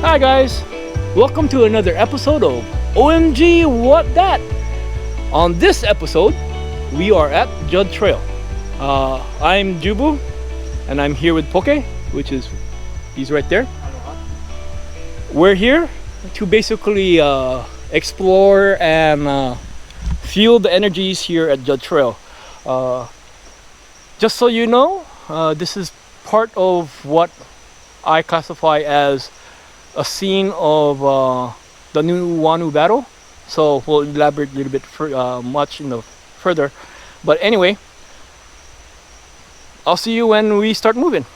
Hi guys, welcome to another episode of OMG WAT DAT. On this episode, we are at Judd Trail. I'm Jubu, and I'm here with Poke, he's right there. We're here to basically explore and feel the energies here at Judd Trail. Just so you know, this is part of what I classify as a scene of the Nuuanu battle. So we'll elaborate a little bit further. But anyway, I'll see you when we start moving.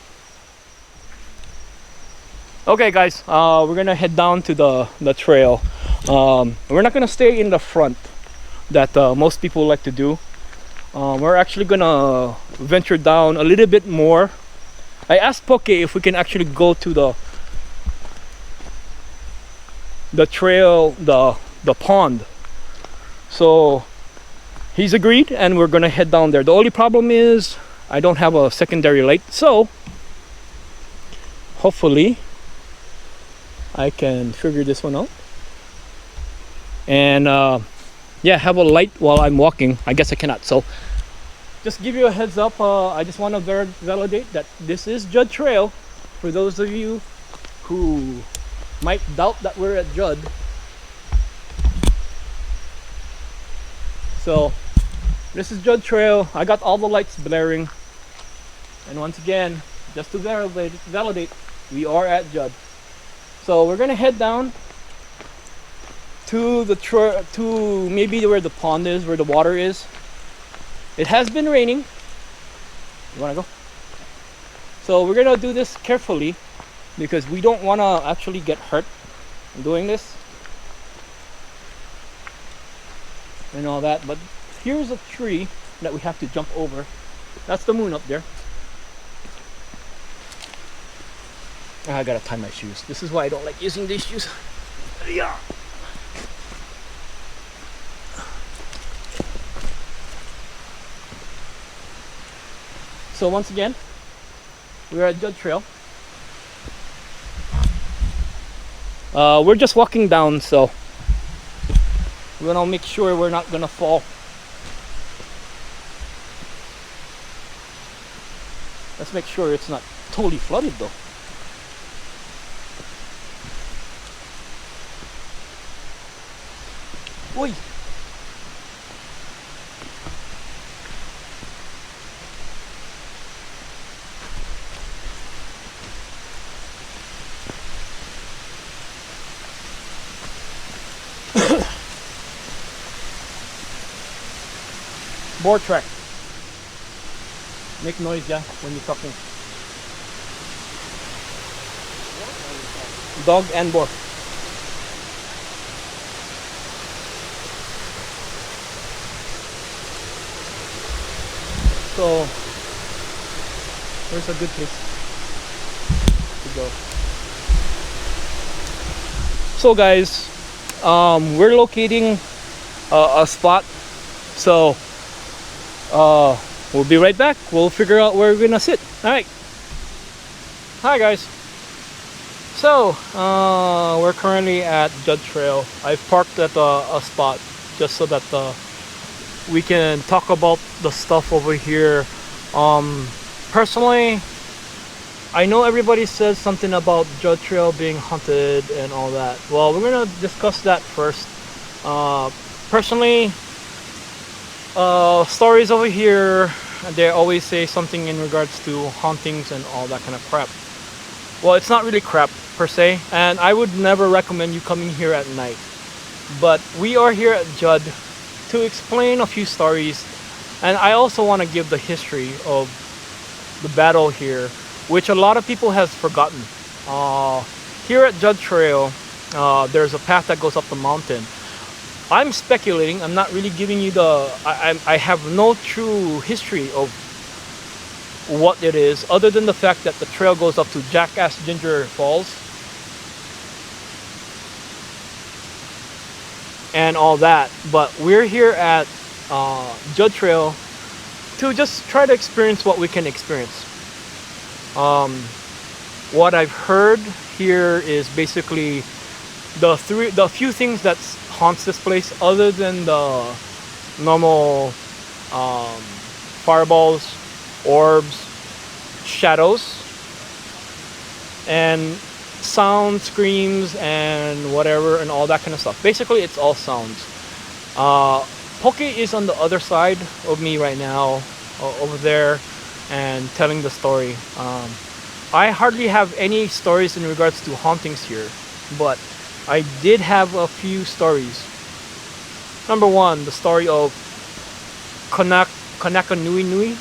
Okay guys, we're gonna head down to the trail. We're not gonna stay in the front that most people like to do. We're actually gonna venture down a little bit more. I asked Poke if we can actually go to the trail, the pond. So he's agreed, and we're gonna head down there. The only problem is I don't have a secondary light, so hopefully I can figure this one out and yeah, have a light while I'm walking. I guess I cannot, so just give you a heads up. I just want to validate that this is Judd Trail for those of you who might doubt that we're at Judd. So this is Judd Trail. I got all the lights blaring, and once again, just to validate, we are at Judd. So we're gonna head down to to maybe where the pond is, where the water is. It has been raining. You wanna go? So we're gonna do this carefully because we don't wanna actually get hurt doing this and all that. But here's a tree that we have to jump over. That's the moon up there. I gotta tie my shoes. This is why I don't like using these shoes. Yeah. So once again, we're at Judd Trail. We're just walking down, so we're gonna make sure we're not gonna fall. Let's make sure it's not totally flooded though. Oi! Boar track. Make noise, yeah, when you're talking. Dog and boar. So where's a good place to go? So guys, we're locating a spot. So we'll be right back. We'll figure out where we're gonna sit. All right. Hi guys. So we're currently at Judd Trail. I've parked at a spot just so that we can talk about the stuff over here. Personally, I know everybody says something about Judd Trail being haunted and all that. Well, we're gonna discuss that first. Personally, stories over here, they always say something in regards to hauntings and all that kind of crap. Well, it's not really crap per se, and I would never recommend you coming here at night. But we are here at Judd to explain a few stories, and I also want to give the history of the battle here, which a lot of people has forgotten. Here at Judd Trail, there's a path that goes up the mountain. I'm speculating. I'm not really giving you I have no true history of what it is, other than the fact that the trail goes up to Jackass Ginger Falls and all that. But we're here at Judd Trail to just try to experience what we can experience. What I've heard here is basically the few things that haunts this place, other than the normal fireballs, orbs, shadows, and sound, screams, and whatever, and all that kind of stuff. Basically, it's all sounds. Poke is on the other side of me right now, over there, and telling the story. I hardly have any stories in regards to hauntings here, but I did have a few stories. Number one, the story of Kanaka Nui Nui.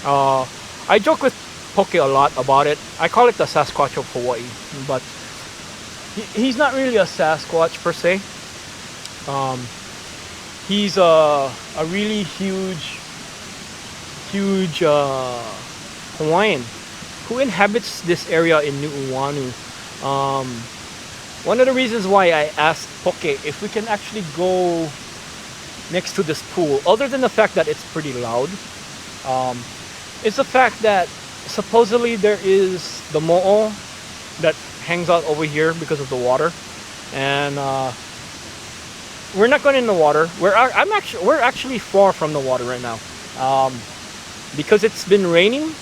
I joke with Poke a lot about it. I call it the Sasquatch of Hawaii, but he's not really a Sasquatch per se. He's a really huge Hawaiian who inhabits this area in Nuuanu. One of the reasons why I asked Poke if we can actually go next to this pool, other than the fact that it's pretty loud, is the fact that supposedly there is the mo'o that hangs out over here because of the water, and we're not going in the water. We're actually far from the water right now, because it's been raining.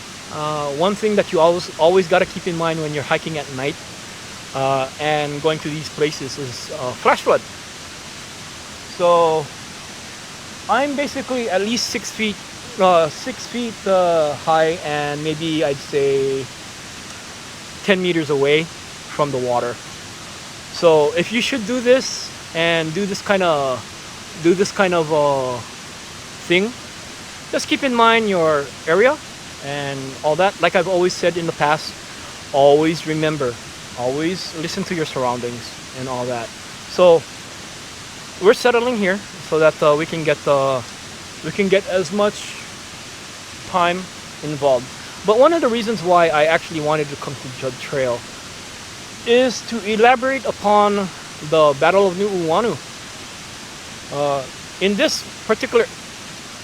One thing that you always got to keep in mind when you're hiking at night and going to these places is flash flood. So I'm basically at least 6 feet high, and maybe I'd say 10 meters away from the water. So if you should do this and do this kind of thing, just keep in mind your area and all that. Like I've always said in the past, always remember, always listen to your surroundings and all that. So we're settling here so that we can get as much time involved. But one of the reasons why I actually wanted to come to Judd Trail is to elaborate upon the Battle of Nuuanu. In this particular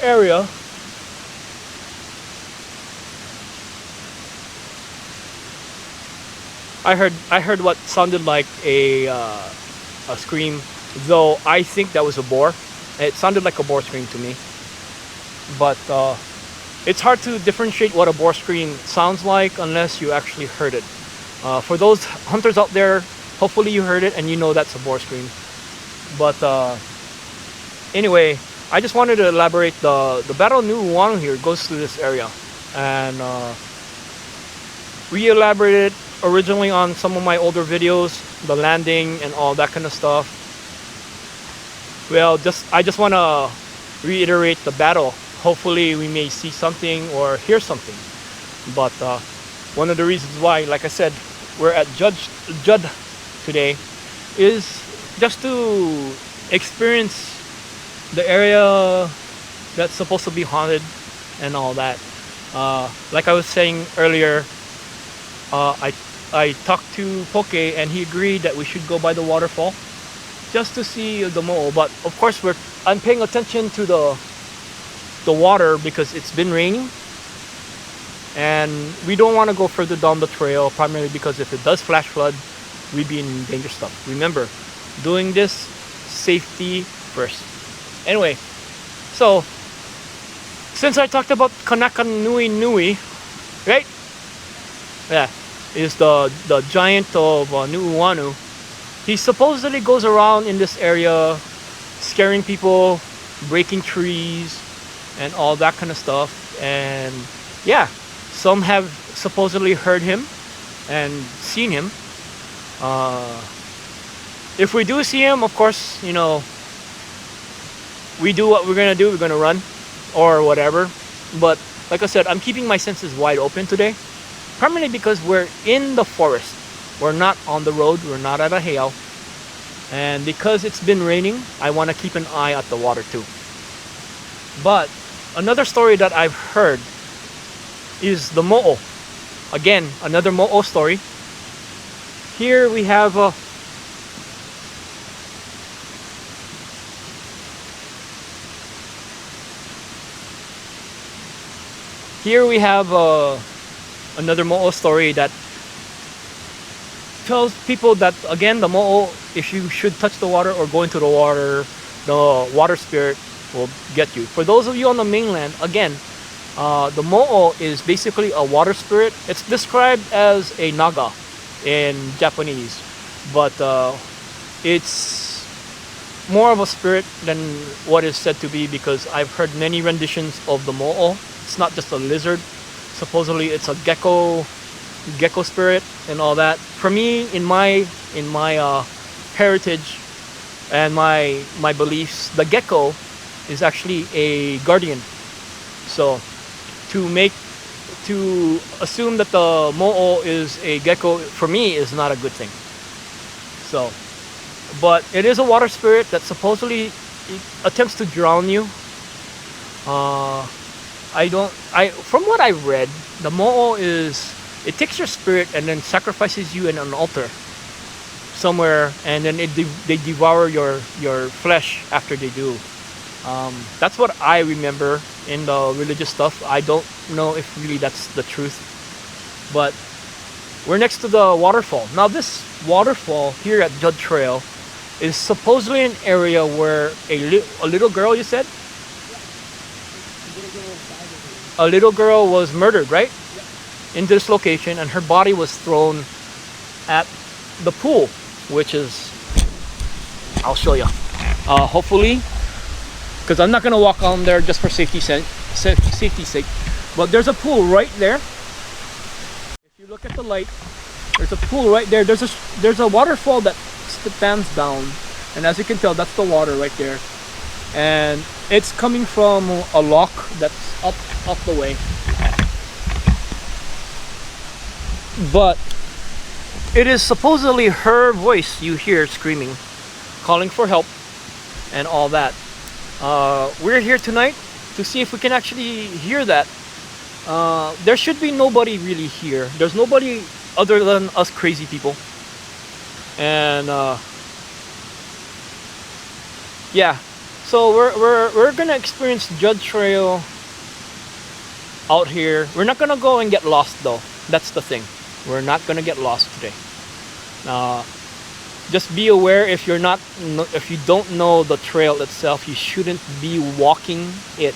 area, I heard what sounded like a scream, though I think that was a boar. It sounded like a boar scream to me, but it's hard to differentiate what a boar scream sounds like unless you actually heard it. For those hunters out there, hopefully you heard it and you know that's a boar scream. But anyway, I just wanted to elaborate. The Battle of Nuuanu here goes through this area, and we elaborated originally on some of my older videos, the landing and all that kind of stuff. Well, I just want to reiterate the battle. Hopefully we may see something or hear something. But one of the reasons why, like I said, we're at Judd today is just to experience the area that's supposed to be haunted and all that. Like I was saying earlier, I talked to Poke and he agreed that we should go by the waterfall just to see the mo'o. But of course I'm paying attention to the water because it's been raining, and we don't want to go further down the trail, primarily because if it does flash flood, we'd be in dangerous stuff. Remember, doing this safety first. Anyway, so since I talked about Kanaka Nui Nui, right? Yeah, is the giant of Nuuanu. He supposedly goes around in this area scaring people, breaking trees, and all that kind of stuff. And yeah, some have supposedly heard him and seen him. If we do see him, of course, you know, we do what we're gonna do. We're gonna run or whatever. But like I said, I'm keeping my senses wide open today, primarily because we're in the forest. We're not on the road. We're not at a heiau. And because it's been raining, I want to keep an eye at the water too. But another story that I've heard is the mo'o. Again, another mo'o story. Here we have another mo'o story that tells people that again the mo'o, if you should touch the water or go into the water spirit will get you. For those of you on the mainland, again, the mo'o is basically a water spirit. It's described as a naga in Japanese, but it's more of a spirit than what is said to be, because I've heard many renditions of the mo'o. It's not just a lizard. Supposedly it's a gecko spirit and all that. For me, in my heritage and my beliefs, the gecko is actually a guardian. So to assume that the mo'o is a gecko, for me, is not a good thing. So, but it is a water spirit that supposedly attempts to drown you. From what I read, the mo'o it takes your spirit and then sacrifices you in an altar somewhere, and then they devour your flesh after they do. That's what I remember in the religious stuff. I don't know if really that's the truth. But we're next to the waterfall. Now this waterfall here at Judd Trail is supposedly an area where a little girl, you said? A little girl was murdered, right? In this location, and her body was thrown at the pool, which is, I'll show you. Hopefully, because I'm not gonna walk on there just for safety's sake. But there's a pool right there. If you look at the light, there's a pool right there. There's a waterfall that stands down, and as you can tell, that's the water right there. And it's coming from a lock that's up the way. But it is supposedly her voice you hear screaming, calling for help, and all that. We're here tonight to see if we can actually hear that. There should be nobody really here. There's nobody other than us crazy people. And yeah, so we're gonna experience Judd Trail out here. We're not gonna go and get lost though. That's the thing. We're not gonna get lost today. Just be aware, if you don't know the trail itself, you shouldn't be walking it.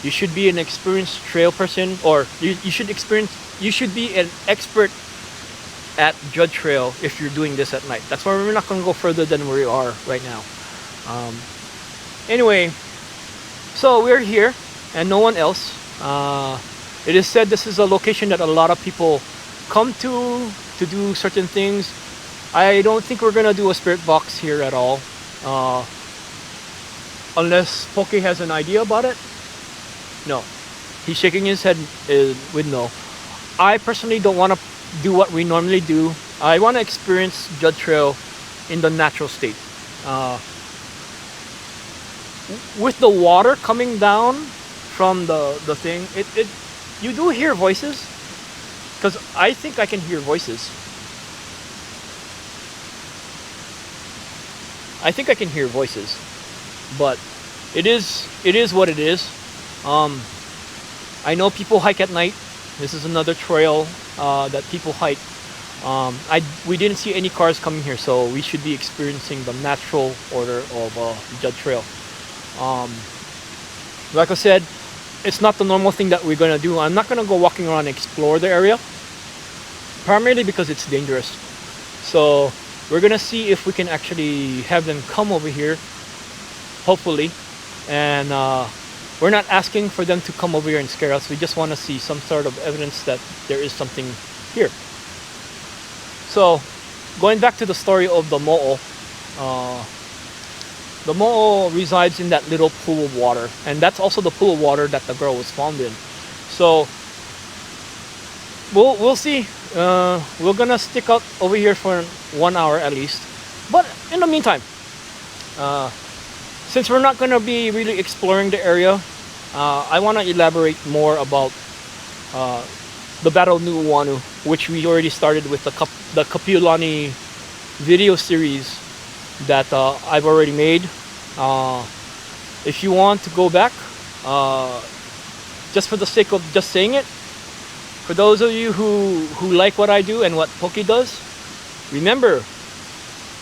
You should be an experienced trail person, or you should be an expert at Judd Trail if you're doing this at night. That's why we're not gonna go further than where we are right now. Anyway, so we're here and no one else. It is said this is a location that a lot of people come to do certain things. I don't think we're gonna do a spirit box here at all, unless Poke has an idea about it. No, he's shaking his head with no. I personally don't want to do what we normally do. I want to experience Judd Trail in the natural state. With the water coming down from the thing, you do hear voices, because I think I can hear voices. I think I can hear voices, but it is what it is. I know people hike at night. This is another trail that people hike. We didn't see any cars coming here, so we should be experiencing the natural order of Judd Trail. Like I said, it's not the normal thing that we're gonna do. I'm not gonna go walking around and explore the area, primarily because it's dangerous. So we're gonna see if we can actually have them come over here, hopefully. And we're not asking for them to come over here and scare us. We just want to see some sort of evidence that there is something here. So going back to the story of the mo'o, the mo'o resides in that little pool of water, and that's also the pool of water that the girl was found in. So we'll see. We're gonna stick out over here for 1 hour at least, but in the meantime, since we're not gonna be really exploring the area, I want to elaborate more about the Battle of Nuuanu, which we already started with the Kapiolani video series that I've already made. If you want to go back, just for the sake of just saying it, for those of you who like what I do and what Poki does, Remember,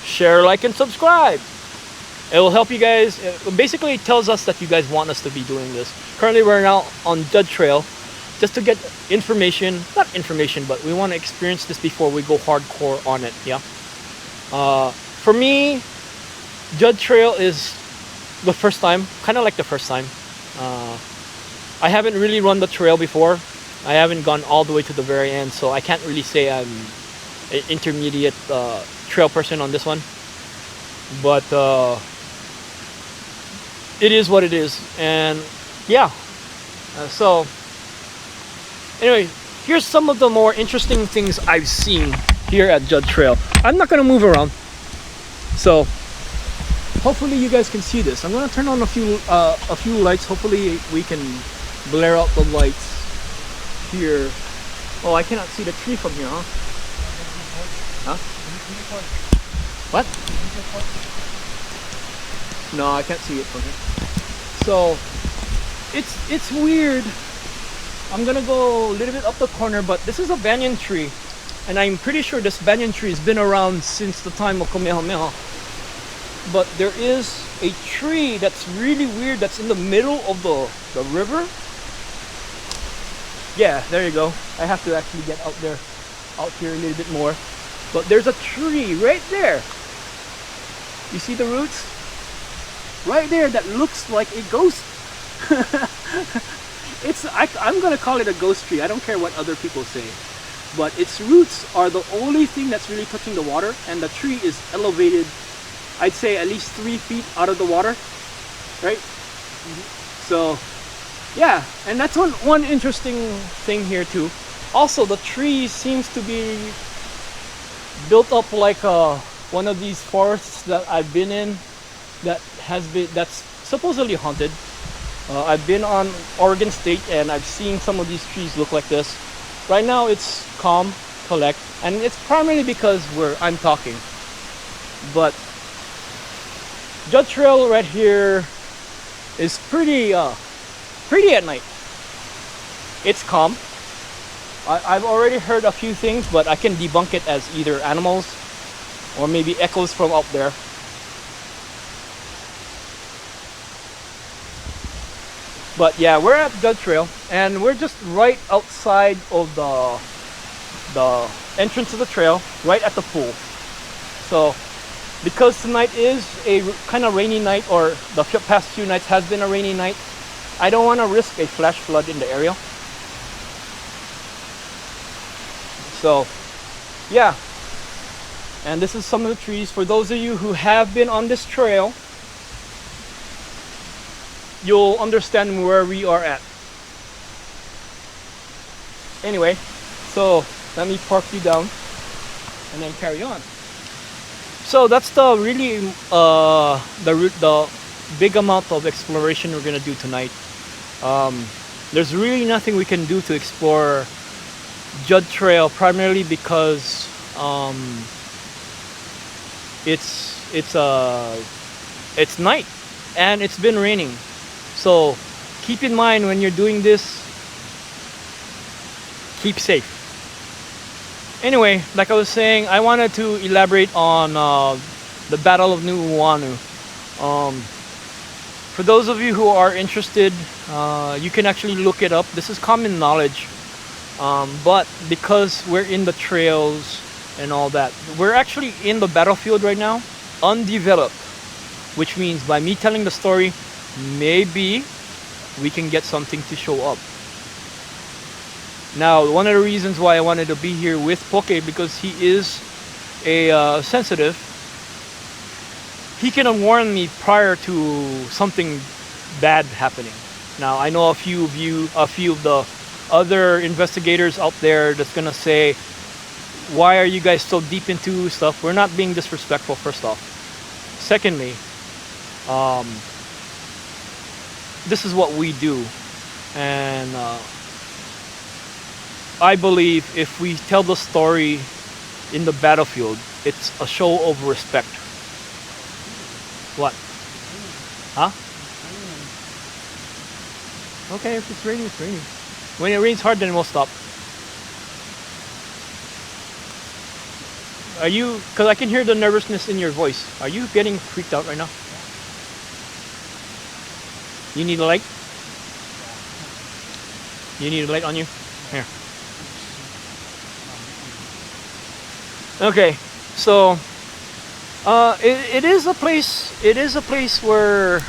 share, like, and subscribe. It will help you guys. Basically, it tells us that you guys want us to be doing this. Currently, we're now on Judd Trail just to get information. Not information, but we want to experience this before we go hardcore on it, yeah? For me, Judd Trail is the first time, kind of like the first time. I haven't really run the trail before. I haven't gone all the way to the very end, so I can't really say I'm an intermediate trail person on this one. But it is what it is, and yeah. So anyway, here's some of the more interesting things I've seen here at Judd Trail. I'm not gonna move around, so hopefully you guys can see this. I'm gonna turn on a few lights. Hopefully we can blare out the lights here. Oh, I cannot see the tree from here, huh? Huh? What? No, I can't see it from here. So it's weird. I'm gonna go a little bit up the corner, but this is a banyan tree, and I'm pretty sure this banyan tree has been around since the time of Kamehameha. But there is a tree that's really weird that's in the middle of the river. Yeah, there you go. I have to actually get out here a little bit more. But there's a tree right there. You see the roots? Right there, that looks like a ghost. I'm gonna call it a ghost tree. I don't care what other people say. But its roots are the only thing that's really touching the water, and the tree is elevated, I'd say at least 3 feet out of the water, right? So, yeah, and that's one interesting thing here too. Also, the tree seems to be built up like one of these forests that I've been in that's supposedly haunted. I've been on Oregon State, and I've seen some of these trees look like this. Right now it's calm, collect, and it's primarily because I'm talking. But Judd Trail right here is pretty at night. It's calm. I've already heard a few things, but I can debunk it as either animals or maybe echoes from up there. But yeah, we're at Judd Trail, and we're just right outside of the entrance of the trail, right at the pool. So because tonight is a kind of rainy night, or the past few nights has been a rainy night, I don't want to risk a flash flood in the area. So yeah, and this is some of the trees. For those of you who have been on this trail, you'll understand where we are at. Anyway, so let me park you down and then carry on. So that's the really the big amount of exploration we're gonna do tonight. There's really nothing we can do to explore Judd Trail, primarily because it's night and it's been raining. So keep in mind when you're doing this, keep safe. Anyway, like I was saying, I wanted to elaborate on the Battle of Nuuanu. For those of you who are interested, you can actually look it up. This is common knowledge. But because we're in the trails and all that, we're actually in the battlefield right now, undeveloped. Which means by me telling the story, maybe we can get something to show up. Now, one of the reasons why I wanted to be here with Poke, because he is a sensitive. He can warn me prior to something bad happening. Now, I know a few of the other investigators out there that's gonna say, why are you guys so deep into stuff? We're not being disrespectful, first off. Secondly, this is what we do, and I believe if we tell the story in the battlefield, it's a show of respect. What? Huh? Okay, if it's raining, it's raining. When it rains hard, then we'll stop. Are you? Because I can hear the nervousness in your voice. Are you getting freaked out right now? You need a light? You need a light on you? Here. Okay, so it is a place. It is a place where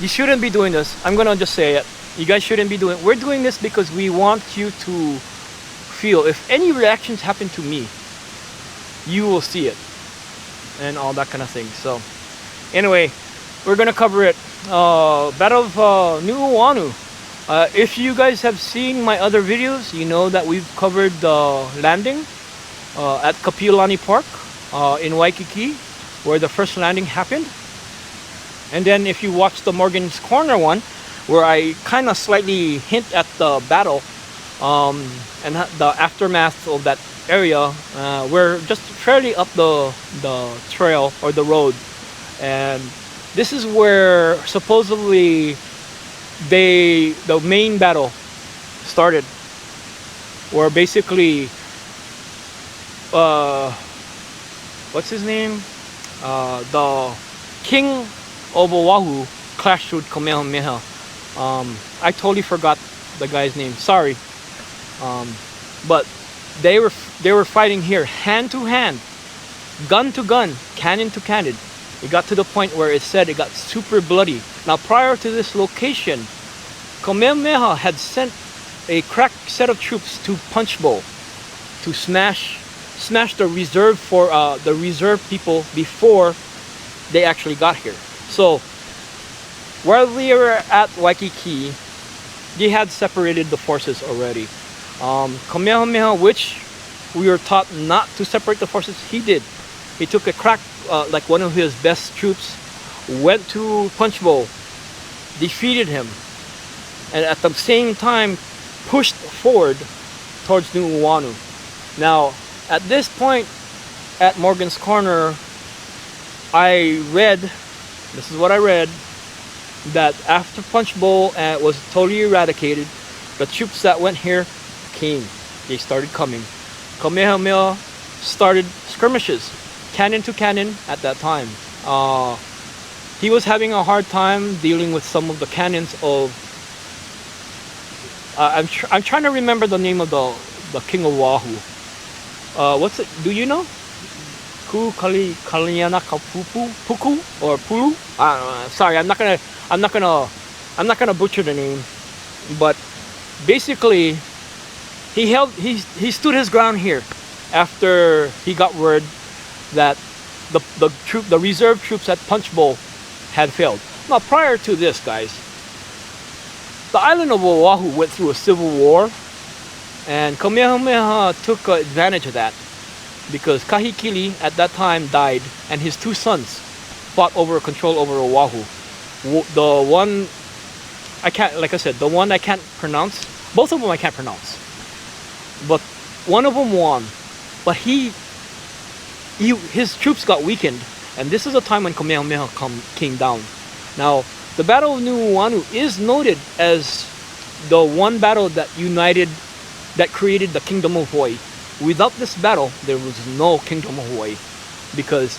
you shouldn't be doing this. I'm gonna just say it. You guys shouldn't be doing. We're doing this because we want you to feel. If any reactions happen to me, you will see it, and all that kind of thing. So, anyway, we're gonna cover it. Battle of Nuuanu. If you guys have seen my other videos, you know that we've covered the landing at Kapiolani Park in Waikiki, where the first landing happened. And then if you watch the Morgan's Corner one, where I kind of slightly hint at the battle and the aftermath of that area, we're just fairly up the trail or the road, and this is where supposedly the main battle started, where basically what's his name, the king of Oahu clashed with Kamehameha. I totally forgot the guy's name, sorry. But they were fighting here hand to hand, gun to gun, cannon to cannon. It got to the point where it said it got super bloody. Now, prior to this location, Kamehameha had sent a crack set of troops to Punch Bowl to smash the reserve for the reserve people before they actually got here. So while we were at Waikiki, they had separated the forces already. Kamehameha, which we were taught not to separate the forces, he did. He took a crack, like one of his best troops, went to Punch Bowl, defeated him, and at the same time pushed forward towards Nuuanu. Now, at this point, at Morgan's Corner, I read, this is what I read, that after Punch Bowl was totally eradicated, the troops that went here came. They started coming. Kamehameha started skirmishes, cannon to cannon at that time. He was having a hard time dealing with some of the cannons of... I'm trying to remember the name of the king of Oahu. What's it? Do you know? Ku Kaliana Puku or Pulu? Sorry, I'm not gonna butcher the name, but basically he stood his ground here after he got word that the reserve troops at Punch Bowl had failed. Now, prior to this, guys, the island of Oahu went through a civil war, and Kamehameha took advantage of that because Kahikili at that time died, and his two sons fought over control over Oahu. The one I can't, like I said, the one I can't pronounce. Both of them I can't pronounce, but one of them won. But his troops got weakened, and this is a time when Kamehameha came down. Now, the Battle of Nuuanu is noted as the one battle that created the Kingdom of Hawaii. Without this battle, there was no Kingdom of Hawaii, because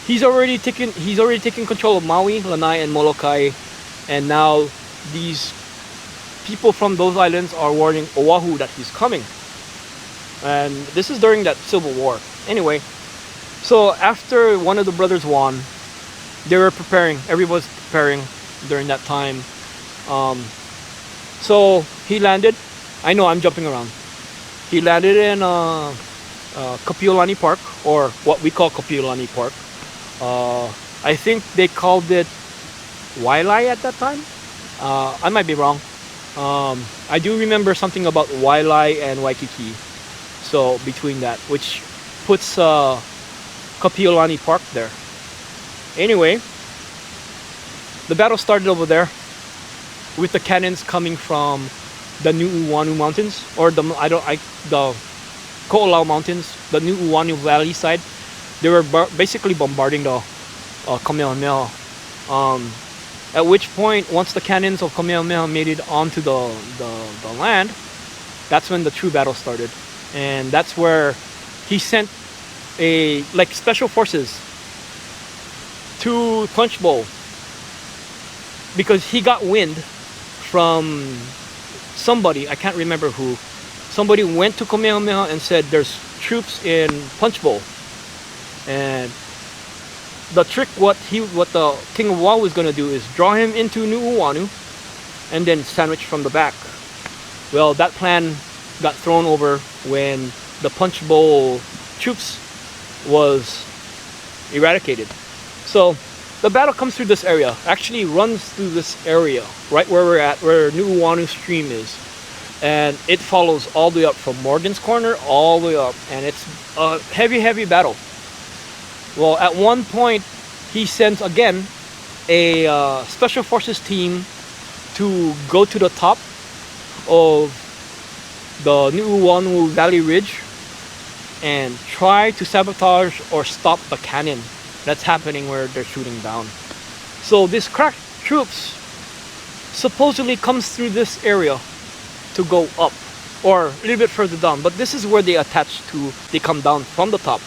he's already taken control of Maui, Lanai, and Molokai, and now these people from those islands are warning Oahu that he's coming. And this is during that civil war. Anyway, so after one of the brothers won, they were preparing. Everybody was preparing during that time. So he landed. I know I'm jumping around. He landed in Kapiolani Park, or what we call Kapiolani Park. I think they called it Wailai at that time. I might be wrong. I do remember something about Wailai and Waikiki. So between that, which puts Kapiolani Park there. Anyway, the battle started over there with the cannons coming from the Nuuanu Mountains, or the Ko'olau Mountains, the Nuuanu Valley side. They were basically bombarding the Kamehameha. At which point, once the cannons of Kamehameha made it onto the land, that's when the true battle started. and that's where he sent a like special forces to Punch Bowl because he got wind from somebody, I can't remember who. Somebody went to Kamehameha and said there's troops in Punch Bowl, and the trick what the King of Oahu was gonna do is draw him into Nuuanu and then sandwich from the back. Well, that plan got thrown over when the Punch Bowl troops was eradicated. So the battle comes through this area, actually runs through this area right where we're at, where Nuuanu stream is, and it follows all the way up from Morgan's Corner all the way up, and it's a heavy battle. Well, at one point he sends again a special forces team to go to the top of the Nuuanu Valley Ridge and try to sabotage or stop the cannon that's happening where they're shooting down. So this crack troops supposedly comes through this area to go up or a little bit further down, but this is where they attach to, they come down from the top.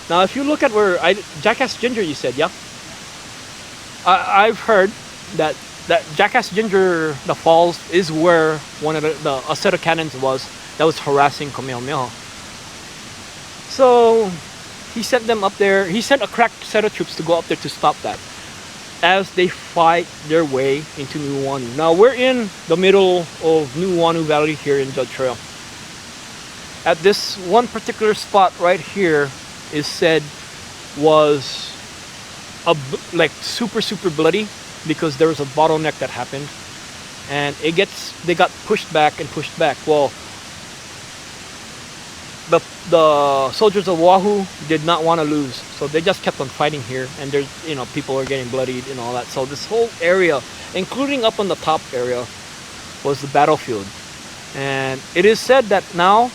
Now if you look at where Jackass Ginger, you said, yeah, I've heard that Jackass Ginger, the falls, is where one of a set of cannons was that was harassing Kamehameha. So he sent them up there. He sent a cracked set of troops to go up there to stop that as they fight their way into Nuuanu. Now we're in the middle of Nuuanu Valley here in Judd Trail. At this one particular spot right here is said was like super bloody because there was a bottleneck that happened, and they got pushed back. Well, the soldiers of Oahu did not want to lose, so they just kept on fighting here, and there's, you know, people are getting bloodied and all that. So this whole area, including up on the top area, was the battlefield. And it is said that now,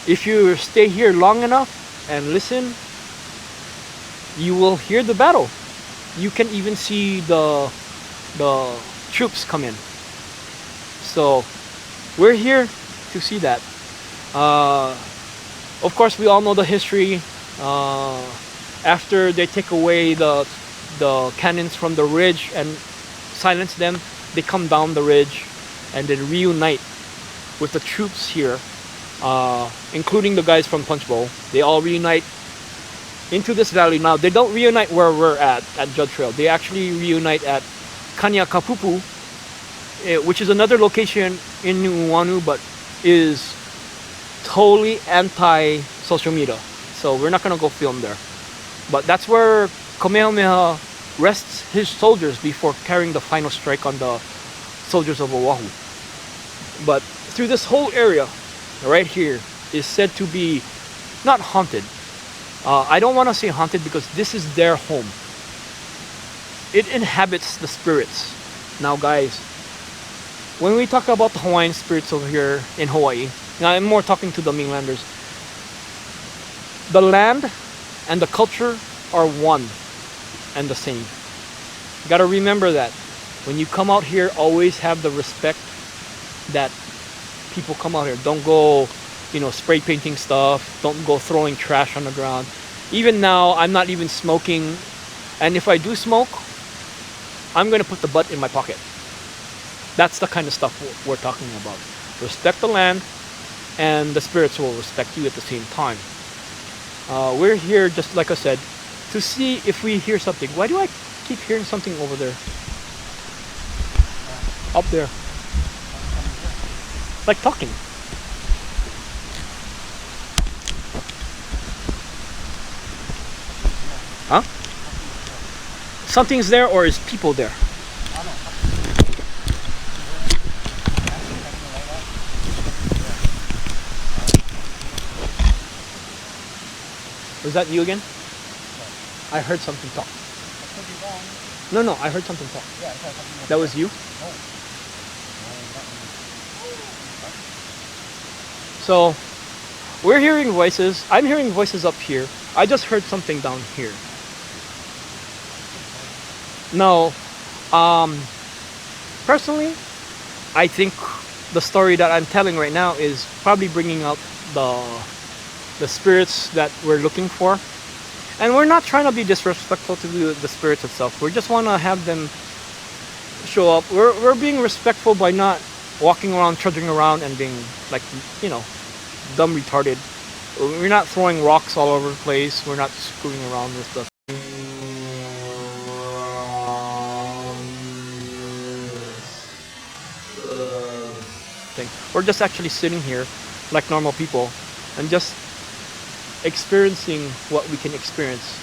if you stay here long enough and listen, you will hear the battle. You can even see the troops come in. So we're here to see that. Of course, we all know the history. After they take away the cannons from the ridge and silence them, they come down the ridge and then reunite with the troops here, including the guys from Punch Bowl. They all reunite into this valley. Now they don't reunite where we're at Judd Trail. They actually reunite at Kaniakapupu, which is another location in Nuuanu, but is totally anti-social media. So we're not gonna go film there. But that's where Kamehameha rests his soldiers before carrying the final strike on the soldiers of Oahu. But through this whole area right here is said to be not haunted. I don't want to say haunted because this is their home. It inhabits the spirits. Now guys, when we talk about the Hawaiian spirits over here in Hawaii, now I'm more talking to the mainlanders, the land and the culture are one and the same. You gotta remember that. When you come out here, always have the respect that people come out here. Don't go, you know, spray painting stuff. Don't go throwing trash on the ground. Even now, I'm not even smoking. And if I do smoke, I'm gonna put the butt in my pocket. That's the kind of stuff we're talking about. Respect the land, and the spirits will respect you at the same time. We're here, just like I said, to see if we hear something. Why do I keep hearing something over there? Up there. Like talking. Huh? Something's there, or is people there? Was that you again? I heard something talk. No, I heard something talk. That was you? So, we're hearing voices. I'm hearing voices up here. I just heard something down here. Now, personally, I think the story that I'm telling right now is probably bringing out the spirits that we're looking for. And we're not trying to be disrespectful to the spirits itself. We just want to have them show up. We're being respectful by not walking around, trudging around, and being like, you know, dumb retarded. We're not throwing rocks all over the place. We're not screwing around with the thing. We're just actually sitting here like normal people and just experiencing what we can experience.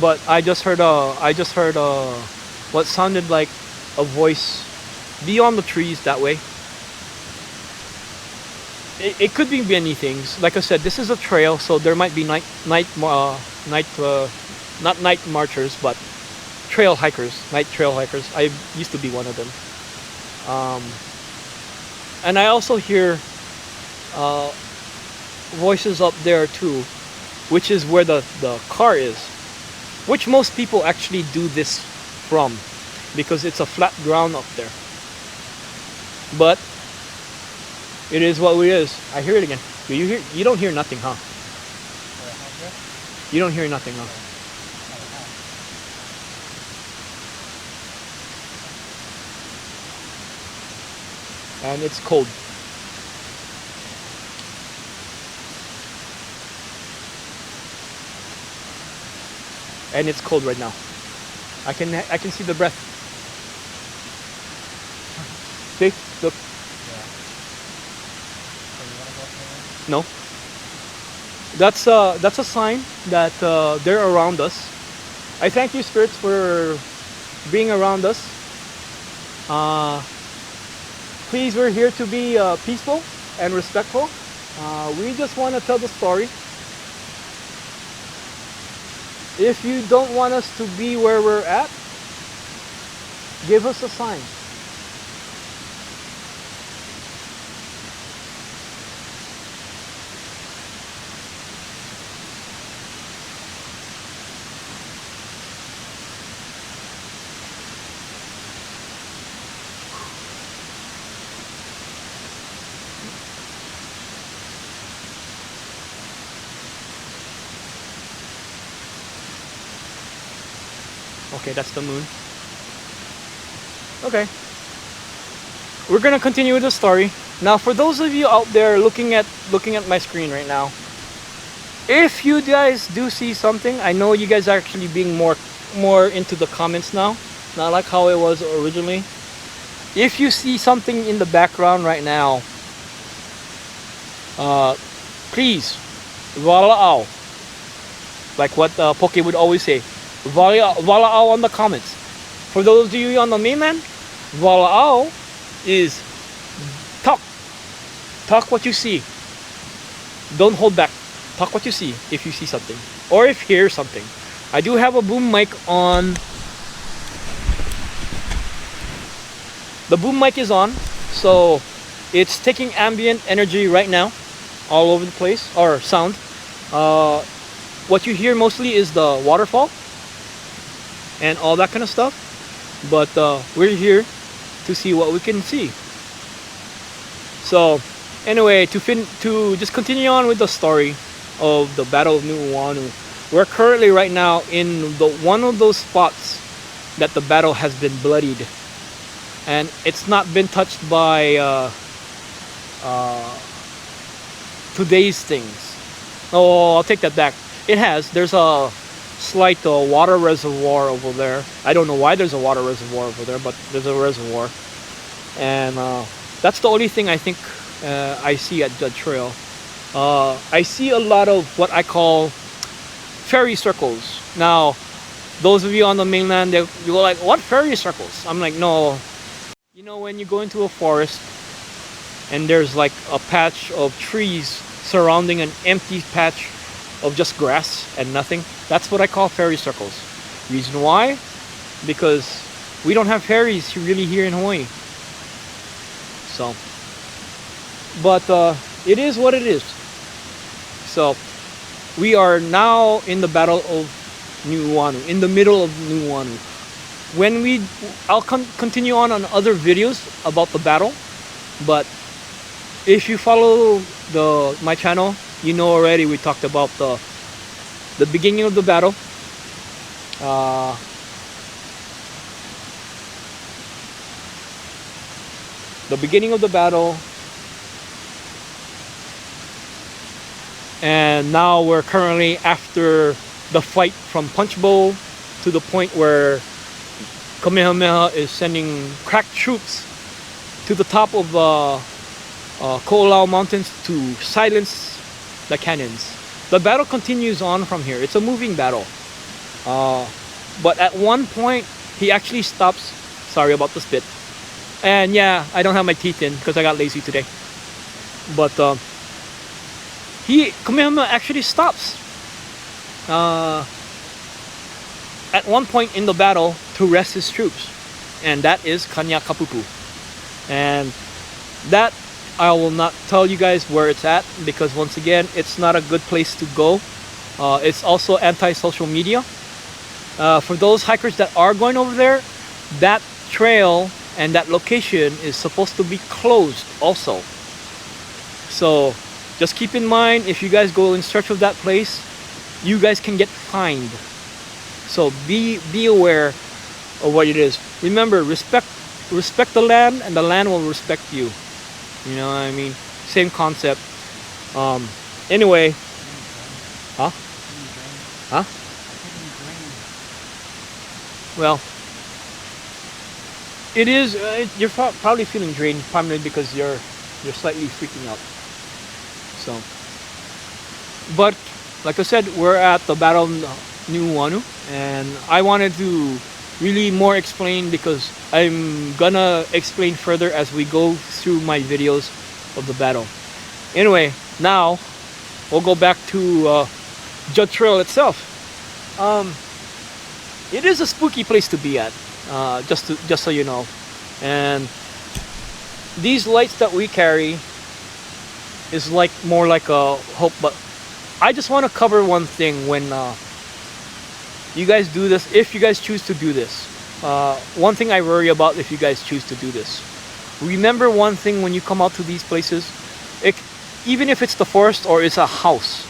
But I just heard what sounded like a voice beyond the trees that way. It could be many things. Like I said, this is a trail, so there might be not night marchers, but night trail hikers. I used to be one of them. And I also hear voices up there too, which is where the car is, which most people actually do this from, because it's a flat ground up there. But it is what it is. I hear it again. You don't hear nothing, huh? You don't hear nothing, huh? And it's cold. And it's cold right now. I can see the breath. See? Look. No. That's a sign that they're around us. I thank you, spirits, for being around us. Please, we're here to be peaceful and respectful. We just want to tell the story. If you don't want us to be where we're at, give us a sign. Okay, that's the moon. Okay. We're gonna continue with the story. Now, for those of you out there looking at my screen right now, if you guys do see something, I know you guys are actually being more into the comments now, not like how it was originally. If you see something in the background right now, please, wala'au. Like what Poke would always say. Wala'au on the comments. For those of you on the mainland, wala'au is talk. Talk what you see. Don't hold back. Talk what you see if you see something. Or if you hear something. I do have a boom mic on. The boom mic is on. So it's taking ambient energy right now. All over the place. Or sound. What you hear mostly is the waterfall. And all that kind of stuff. But we're here to see what we can see. So anyway, to just continue on with the story of the Battle of Nuuanu, we're currently right now in one of those spots that the battle has been bloodied, and it's not been touched by today's things. Oh, I'll take that back. It has. There's a slight water reservoir over there. I don't know why there's a water reservoir over there, but there's a reservoir, and that's the only thing I think I see at Judd Trail. I see a lot of what I call fairy circles. Now, those of you on the mainland, you go like, what fairy circles? I'm like, no. You know, when you go into a forest and there's like a patch of trees surrounding an empty patch of just grass and nothing, that's what I call fairy circles. Reason why? Because we don't have fairies really here in Hawaii. So, but it is what it is. So we are now in the Battle of Nuuanu, in the middle of Nuuanu. I'll continue on other videos about the battle, but if you follow my channel, you know already we talked about the beginning of the battle. The beginning of the battle, and now we're currently after the fight from Punch Bowl to the point where Kamehameha is sending crack troops to the top of Ko'olau Mountains to silence the cannons. The battle continues on from here. It's a moving battle. But at one point, he actually stops. Sorry about the spit. And yeah, I don't have my teeth in because I got lazy today. But Kamehameha actually stops at one point in the battle to rest his troops. And that is Kanya Kapupu. And that I will not tell you guys where it's at, because once again, it's not a good place to go. It's also anti-social media. For those hikers that are going over there, that trail and that location is supposed to be closed also. So just keep in mind, if you guys go in search of that place, you guys can get fined. So be aware of what it is. Remember, respect the land, and the land will respect you. You know what I mean? Same concept. Anyway. Huh? Huh? Well, it is. You're probably feeling drained, primarily because you're slightly freaking out. So, but like I said, we're at the Battle of Nuuanu, and I wanted to really more explain, because I'm gonna explain further as we go through my videos of the battle. Anyway, now we'll go back to Judd Trail itself. It is a spooky place to be at, just so you know. And these lights that we carry is more like a hope. But I just want to cover one thing when you guys do this, if you guys choose to do this. One thing I worry about if you guys choose to do this. Remember one thing when you come out to these places, even if it's the forest or it's a house,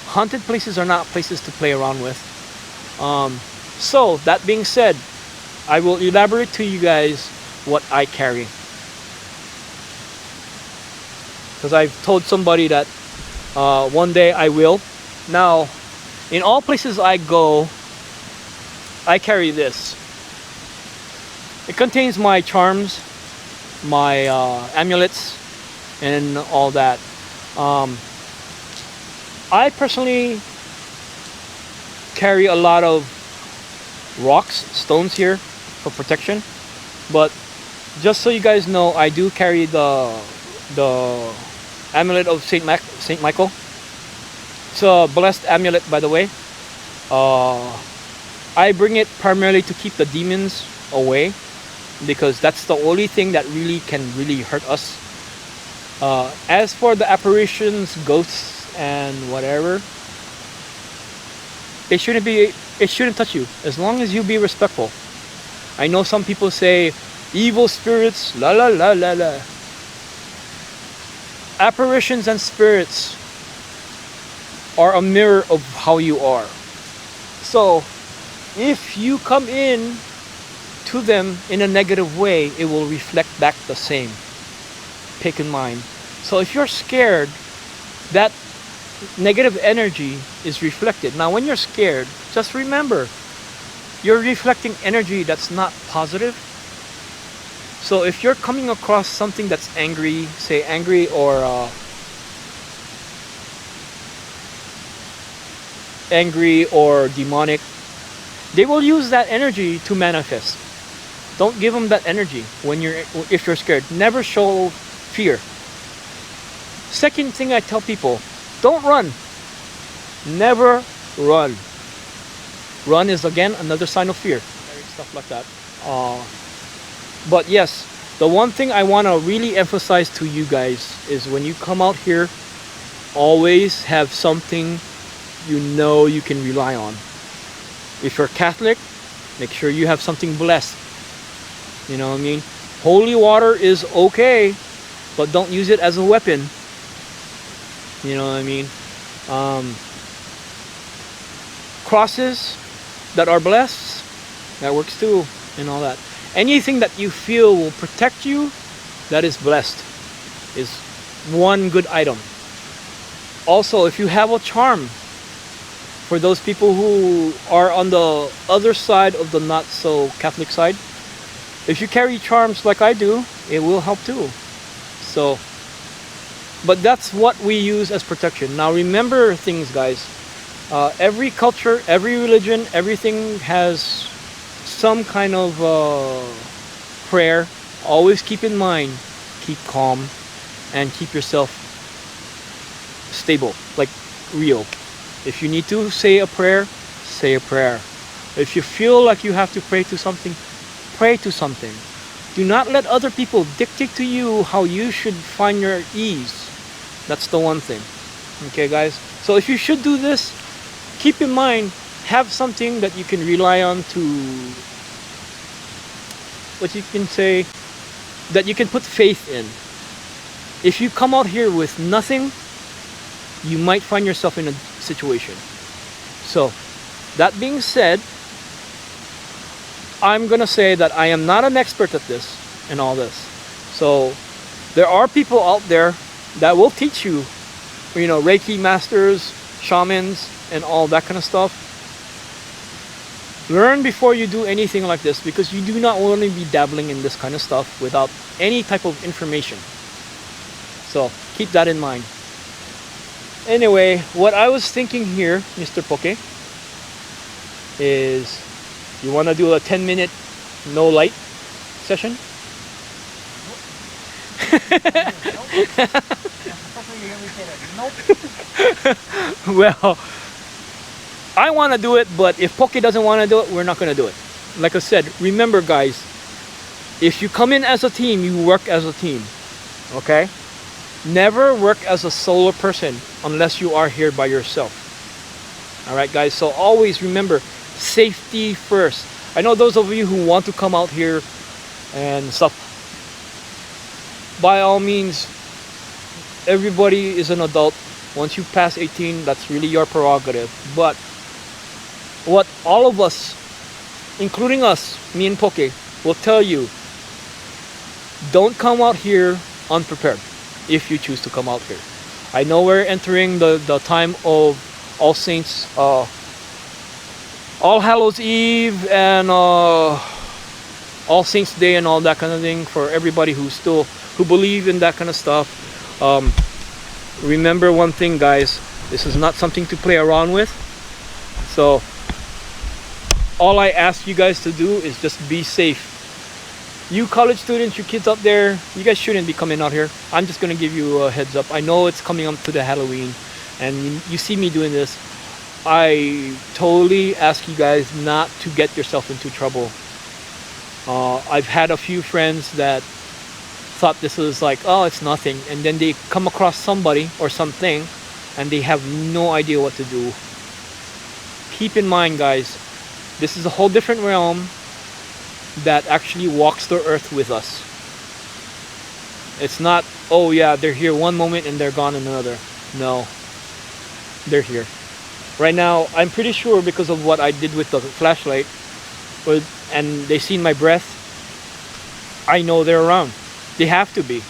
haunted places are not places to play around with. So that being said, I will elaborate to you guys what I carry. Because I've told somebody that one day I will. Now, in all places I go, I carry this. It contains my charms, my amulets, and all that. I personally carry a lot of rocks, stones here for protection. But just so you guys know, I do carry the amulet of Saint Michael. It's a blessed amulet, by the way. I bring it primarily to keep the demons away, because that's the only thing that can really hurt us. As for the apparitions, ghosts, and whatever, it shouldn't touch you, as long as you be respectful. I know some people say evil spirits, la la la la la. Apparitions and spirits are a mirror of how you are. So if you come in to them in a negative way, it will reflect back the same. Take in mind. So if you're scared, that negative energy is reflected. Now when you're scared, just remember, you're reflecting energy that's not positive. So if you're coming across something that's angry, say angry or demonic, they will use that energy to manifest. Don't give them that energy if you're scared. Never show fear. Second thing I tell people, don't run. Never run. Run is again another sign of fear. Stuff like that. But yes, the one thing I want to really emphasize to you guys is when you come out here, always have something you know you can rely on. If you're Catholic, Make sure you have something blessed. You know what I mean? Holy water is okay, but don't use it as a weapon. You know what I mean? Crosses that are blessed, that works too, and all that. Anything that you feel will protect you, that is blessed, is one good item. Also, if you have a charm, for those people who are on the other side of the not so Catholic side, if you carry charms like I do, it will help too. So, but that's what we use as protection. Now remember things, guys. Every culture, every religion, everything has some kind of prayer. Always keep in mind, keep calm, and keep yourself stable, like real. If you need to say a prayer, say a prayer. If you feel like you have to pray to something, pray to something. Do not let other people dictate to you how you should find your ease. That's the one thing. Okay, guys? So if you should do this, keep in mind, have something that you can rely on to, what you can say, that you can put faith in. If you come out here with nothing, you might find yourself in a situation. So, that being said, I'm gonna say that I am not an expert at this and all this. So, there are people out there that will teach you, you know, Reiki masters, shamans, and all that kind of stuff. Learn before you do anything like this, because you do not want to be dabbling in this kind of stuff without any type of information. So, keep that in mind. Anyway, what I was thinking here, Mr. Poke, is you want to do a 10-minute no light session? Well, I want to do it, but if Poke doesn't want to do it, we're not going to do it. Like I said, remember guys, if you come in as a team, you work as a team. Okay? Never work as a solo person unless you are here by yourself. Alright guys, so always remember, safety first. I know those of you who want to come out here and stuff, by all means, everybody is an adult. Once you pass 18, that's really your prerogative. But what all of us, including us, me and Poke, will tell you, don't come out here unprepared if you choose to come out here. I know we're entering the time of All Saints, All Hallows Eve, and All Saints Day, and all that kind of thing. For everybody who believe in that kind of stuff, remember one thing, guys. This is not something to play around with. So all I ask you guys to do is just be safe. You college students, you kids up there, you guys shouldn't be coming out here. I'm just gonna give you a heads up. I know it's coming up to the Halloween, and you see me doing this. I totally ask you guys not to get yourself into trouble. I've had a few friends that thought this was like, oh, it's nothing, and then they come across somebody or something and they have no idea what to do. Keep in mind, guys, this is a whole different realm that actually walks the earth with us. It's not, oh yeah, they're here one moment and they're gone another. No, they're here right now. I'm pretty sure, because of what I did with the flashlight, and they seen my breath, I know they're around. They have to be.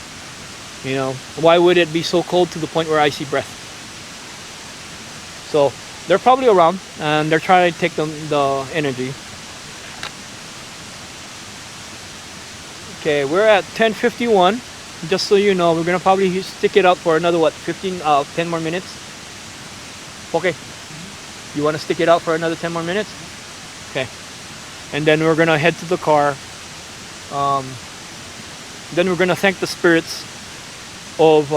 You know, why would it be so cold to the point where I see breath? So they're probably around, and they're trying to take the energy. Okay, we're at 10:51. Just so you know, we're gonna probably stick it out for another 10 more minutes. Okay, you want to stick it out for another 10 more minutes? Okay, and then we're gonna head to the car. Then we're gonna thank the spirits of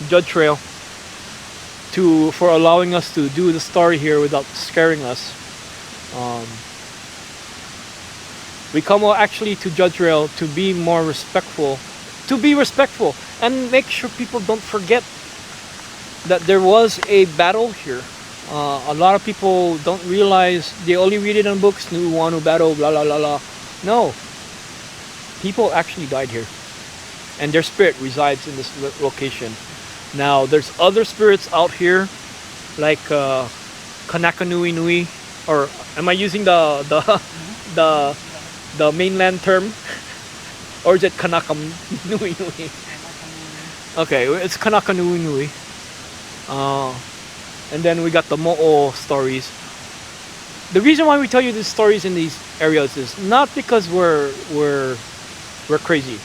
Judd Trail for allowing us to do the story here without scaring us. We come actually to Judd Trail to be more respectful, and make sure people don't forget that there was a battle here A lot of people don't realize, they only read it in books, Nuuanu battle, blah blah blah blah. No, people actually died here, and their spirit resides in this location. Now, there's other spirits out here, like Kanaka Nui Nui, or am I using the mainland term, or is it Kanaka Nui Nui? Okay, it's Kanaka Nui Nui. And then we got the Mo'o stories. The reason why we tell you these stories in these areas is not because we're crazy.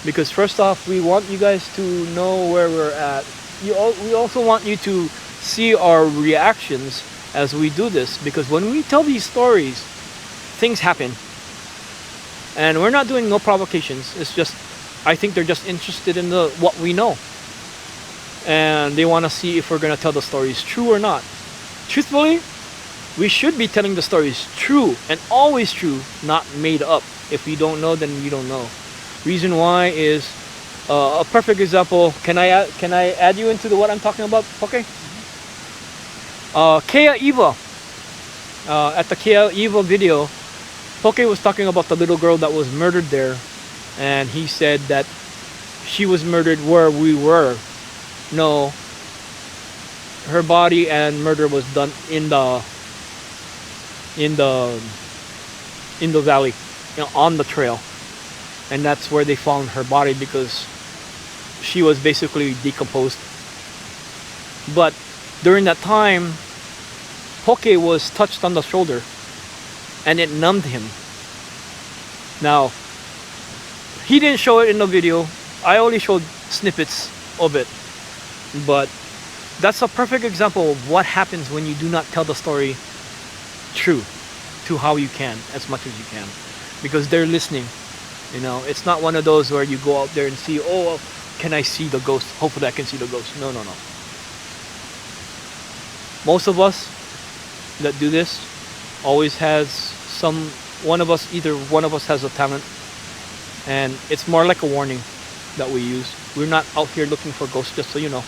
Because first off, we want you guys to know where we're at. We also want you to see our reactions as we do this. Because when we tell these stories, things happen. And we're not doing no provocations. It's just, I think they're just interested in what we know. And they want to see if we're going to tell the stories true or not. Truthfully, we should be telling the stories true and always true, not made up. If you don't know, then you don't know. Reason why is a perfect example. Can I add you into what I'm talking about? Okay. Kea Eva. At the Kea Eva video, Poke was talking about the little girl that was murdered there, and he said that she was murdered where we were. No, her body and murder was done in the valley, on the trail, and that's where they found her body because she was basically decomposed. But during that time, Poke was touched on the shoulder, and it numbed him. Now, he didn't show it in the video. I only showed snippets of it. But that's a perfect example of what happens when you do not tell the story true to how you can, as much as you can. Because they're listening. It's not one of those where you go out there and see, oh, can I see the ghost? Hopefully I can see the ghost. No. Most of us that do this always has either one of us has a talent, and it's more like a warning that we use. We're not out here looking for ghosts, just so you know,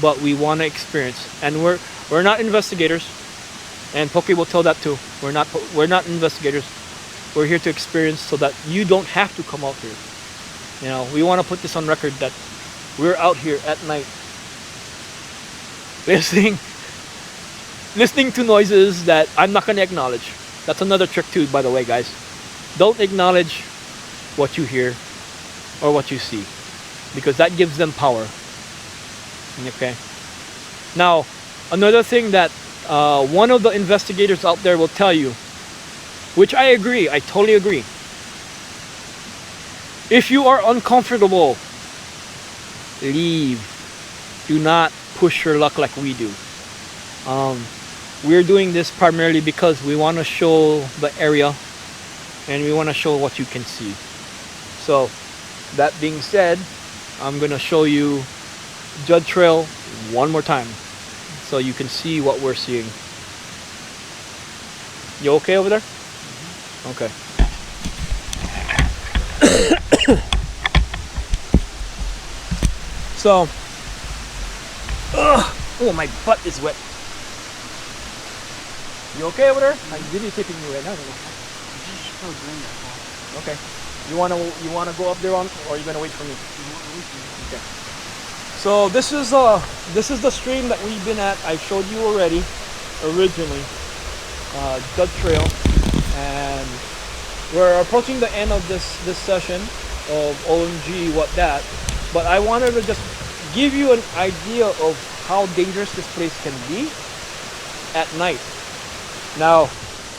but we want to experience, and we're not investigators, and Poke will tell that too. We're not investigators. We're here to experience, so that you don't have to come out here. We want to put this on record that we're out here at night listening to noises that I'm not going to acknowledge. That's another trick too, by the way, guys. Don't acknowledge what you hear or what you see, because that gives them power. Okay. Now, another thing that one of the investigators out there will tell you, which I agree, I totally agree. If you are uncomfortable, leave. Do not push your luck like we do. We're doing this primarily because we want to show the area and we want to show what you can see. So, that being said, I'm going to show you Judd Trail one more time so you can see what we're seeing. You okay over there? Okay. So, oh, my butt is wet. You okay over there? I'm videotaping you right now. Okay. You wanna go up there or are you gonna wait for me? Okay. So this is the stream that we've been at. I showed you already, originally, Judd Trail, and we're approaching the end of this session of OMG WAT DAT. But I wanted to just give you an idea of how dangerous this place can be at night. Now,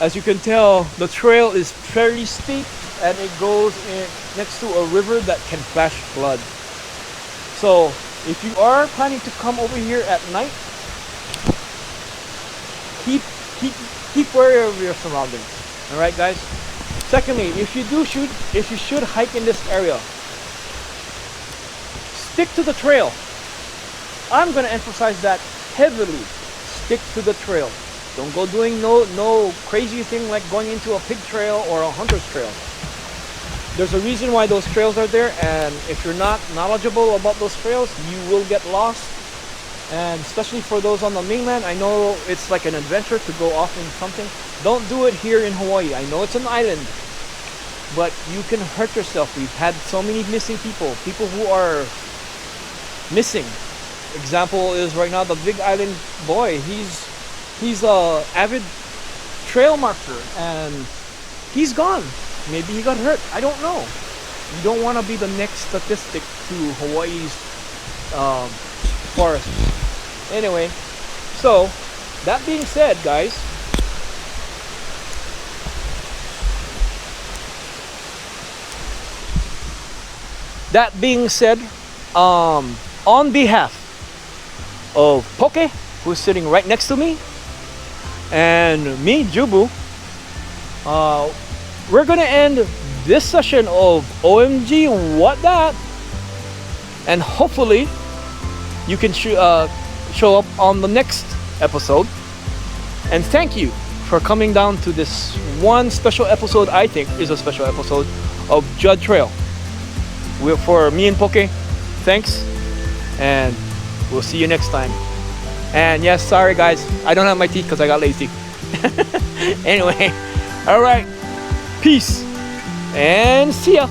as you can tell, the trail is fairly steep and it goes next to a river that can flash flood. So, if you are planning to come over here at night, keep wary of your surroundings. All right, guys. Secondly, if you should hike in this area, stick to the trail. I'm going to emphasize that heavily. Stick to the trail. Don't go doing no crazy thing like going into a pig trail or a hunter's trail. There's a reason why those trails are there, and if you're not knowledgeable about those trails, you will get lost And especially for those on the mainland, I know it's like an adventure to go off in something. Don't do it here in Hawaii. I know it's an island, but you can hurt yourself. We've had so many missing people who are missing. Example is right now the Big Island boy. He's a avid trail marker and he's gone. Maybe he got hurt. I don't know. You don't want to be the next statistic to Hawaii's forest. Anyway, so that being said, guys, on behalf of Poke, who's sitting right next to me, and me, Jubu, we're gonna end this session of OMG WAT DAT, and hopefully you can show up on the next episode. And thank you for coming down to this one special episode. I think is a special episode of Judd Trail. For me and Poke, thanks, and we'll see you next time. And yes, sorry guys, I don't have my teeth because I got lazy. Anyway, all right, peace and see ya.